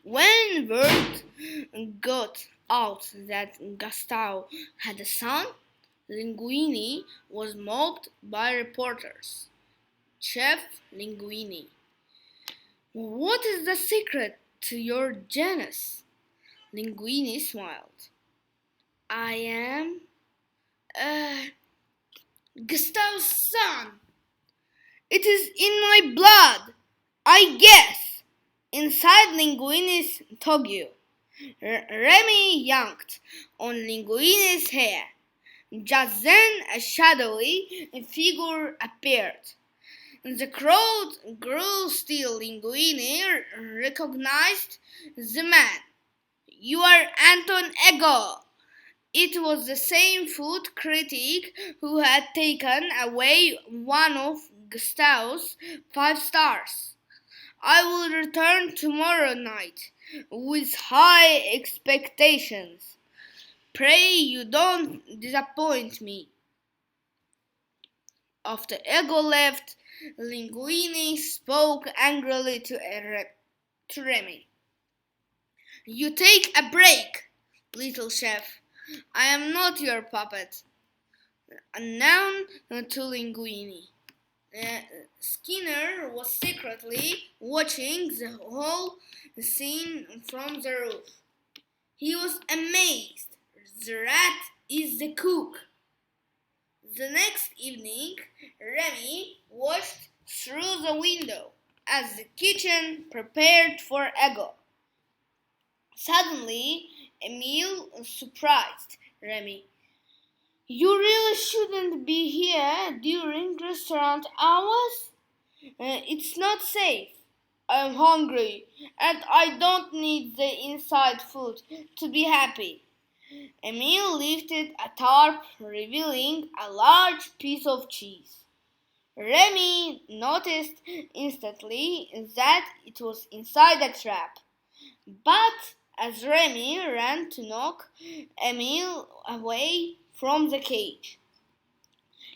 When word got out that Gustav had a son, Linguini was mobbed by reporters. Chef Linguini, what is the secret to your genius? Linguini smiled. I am uh, Gustav's son. It is in my blood, I guess. Inside Linguini's togu, Remy yanked on Linguini's hair. Just then a shadowy figure appeared. The crowd grew still. Linguini recognized the man. You are Anton Ego. It was the same food critic who had taken away one of Gustav's 5 stars. I will return tomorrow night with high expectations. Pray you don't disappoint me. After Ego left, Linguini spoke angrily to Remy. You take a break, little chef. I am not your puppet. Unknown to Linguini. Skinner was secretly watching the whole scene from the roof. He was amazed. The rat is the cook. The next evening, Remy watched through the window as the kitchen prepared for Ego. Suddenly, Emile surprised Remy. You really shouldn't be here during restaurant hours? It's not safe. I'm hungry and I don't need the inside food to be happy. Emile lifted a tarp, revealing a large piece of cheese. Remy noticed instantly that it was inside a trap. But as Remy ran to knock Emile away from the cage,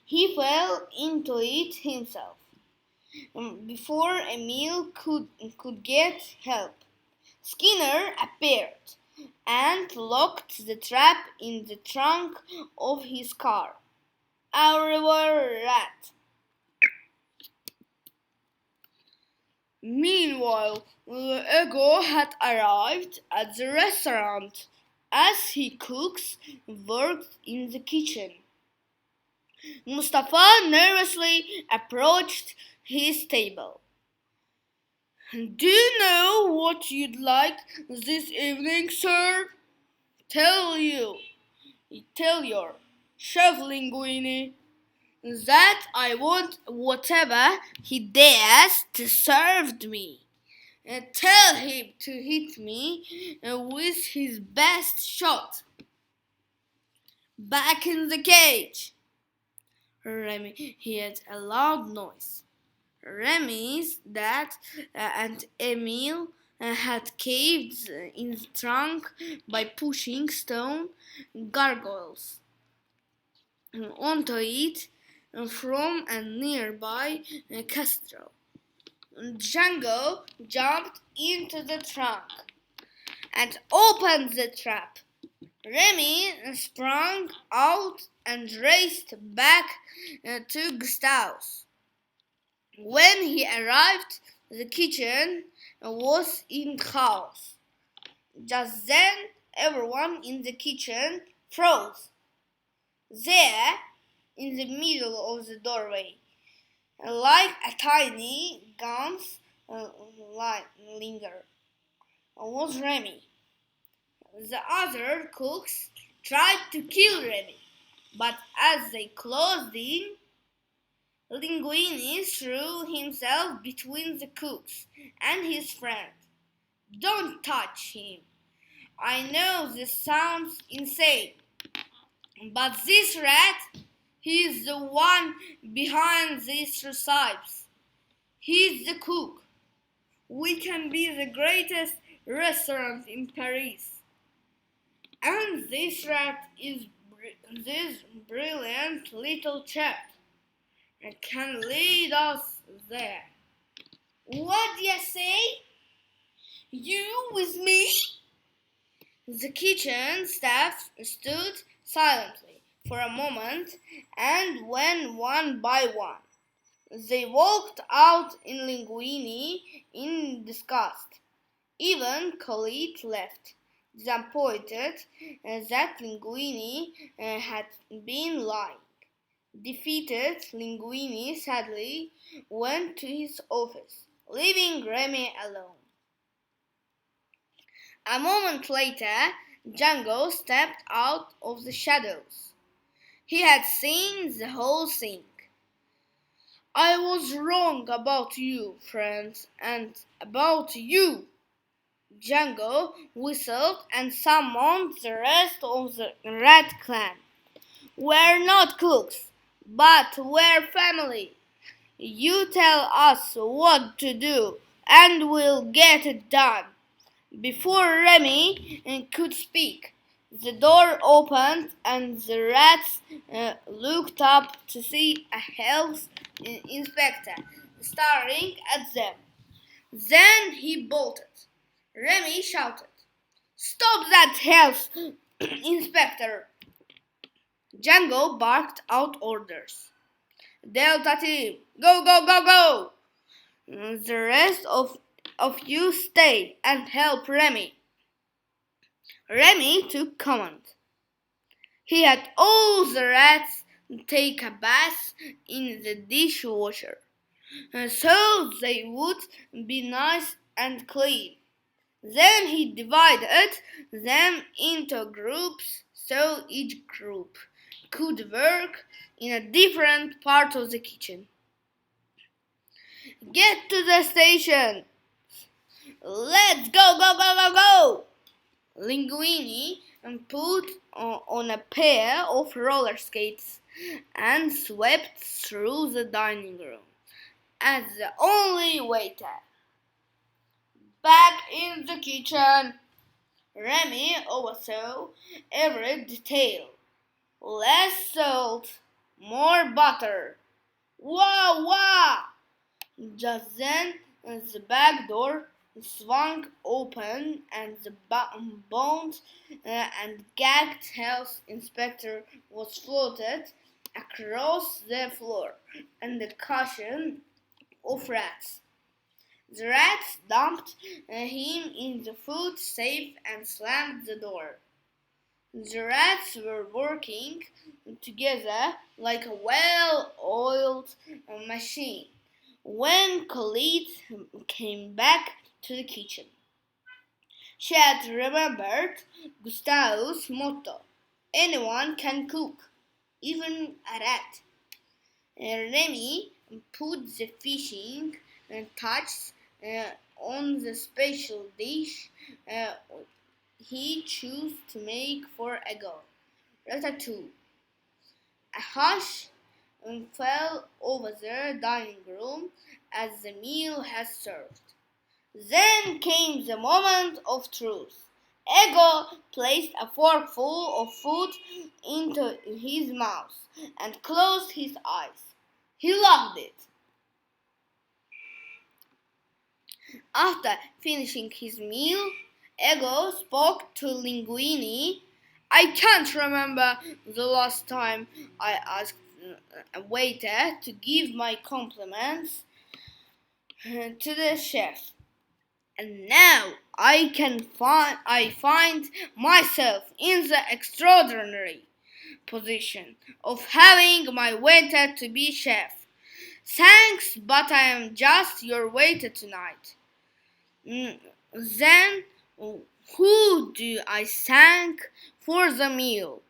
he fell into it himself. Before Emile could get help, Skinner appeared and locked the trap in the trunk of his car. Our river rat. Meanwhile, Ego had arrived at the restaurant as his cooks worked in the kitchen. Mustafa nervously approached his table. Do you know what you'd like this evening, sir? Tell your chef Linguini that I want whatever he dares to serve me. Tell him to hit me with his best shot. Back in the cage. Remy heard a loud noise. Remy's dad and Emile had caved in the trunk by pushing stone gargoyles onto it from a nearby castle. Django jumped into the trunk and opened the trap. Remy sprang out and raced back to Gustav's. When he arrived, the kitchen was in chaos. Just then, everyone in the kitchen froze. There, in the middle of the doorway, like a tiny gun's linger, was Remy. The other cooks tried to kill Remy, but as they closed in, Linguini threw himself between the cooks and his friend. Don't touch him. I know this sounds insane, but this rat, he is the one behind these recipes. He's the cook. We can be the greatest restaurant in Paris. And this rat is this brilliant little chap and can lead us there. What do you say? You with me? The kitchen staff stood silently for a moment, and when one by one they walked out in Linguini in disgust. Even Khalid left, disappointed that Linguini had been lying. Defeated, Linguini sadly went to his office, leaving Remy alone. A moment later, Django stepped out of the shadows. He had seen the whole thing. I was wrong about you, friends, and about you. Django whistled and summoned the rest of the rat clan. We're not cooks, but we're family. You tell us what to do, and we'll get it done. Before Remy could speak, the door opened and the rats looked up to see a health inspector staring at them. Then he bolted. Remy shouted, Stop that health inspector! Django barked out orders. Delta team, go, go, go, go! The rest of you stay and help Remy. Remy took command. He had all the rats take a bath in the dishwasher, so they would be nice and clean. Then he divided them into groups so each group could work in a different part of the kitchen. Get to the station! Let's go, go, go, go, go! Linguini put on a pair of roller skates and swept through the dining room as the only waiter. Back in the kitchen, Remy oversaw every detail. Less salt, more butter. Wah wah! Just then, the back door swung open and the bound and gagged health inspector was floated across the floor and the cushion of rats. The rats dumped him in the food safe and slammed the door. The rats were working together like a well-oiled machine when Khalid came back to the kitchen. She had remembered Gustavo's motto, anyone can cook, even a rat. Remy put the fishing touch on the special dish he chose to make for Ego, Ratatouille. A hush fell over the dining room as the meal had served. Then came the moment of truth. Ego placed a forkful of food into his mouth and closed his eyes. He loved it. After finishing his meal, Ego spoke to Linguini. I can't remember the last time I asked a waiter to give my compliments to the chef. And now I find myself in the extraordinary position of having my waiter to be chef. Thanks, but I am just your waiter tonight. Then who do I thank for the meal?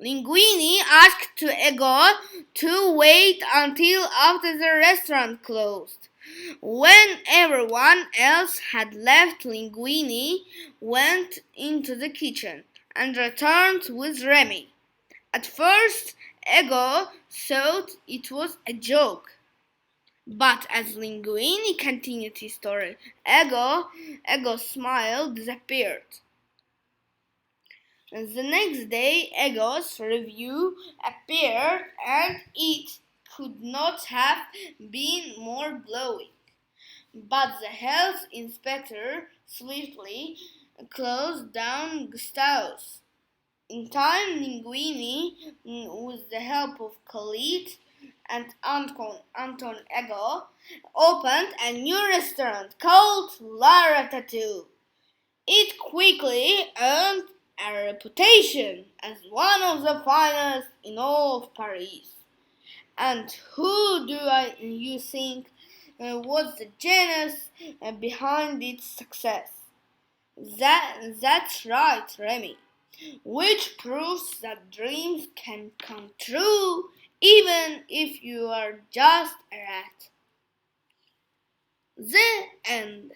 Linguini asked Ego to wait until after the restaurant closed. When everyone else had left, Linguini went into the kitchen and returned with Remy. At first, Ego thought it was a joke. But as Linguini continued his story, Ego's smile disappeared. The next day, Ego's review appeared, and it could not have been more glowing. But the health inspector swiftly closed down Gustavus. In time, Linguini, with the help of Khalid and Anton Ego, opened a new restaurant called La Ratatouille. It quickly earned a reputation as one of the finest in all of Paris. And who you think was the genius behind its success? That's right, Remy. Which proves that dreams can come true even if you are just a rat. The end.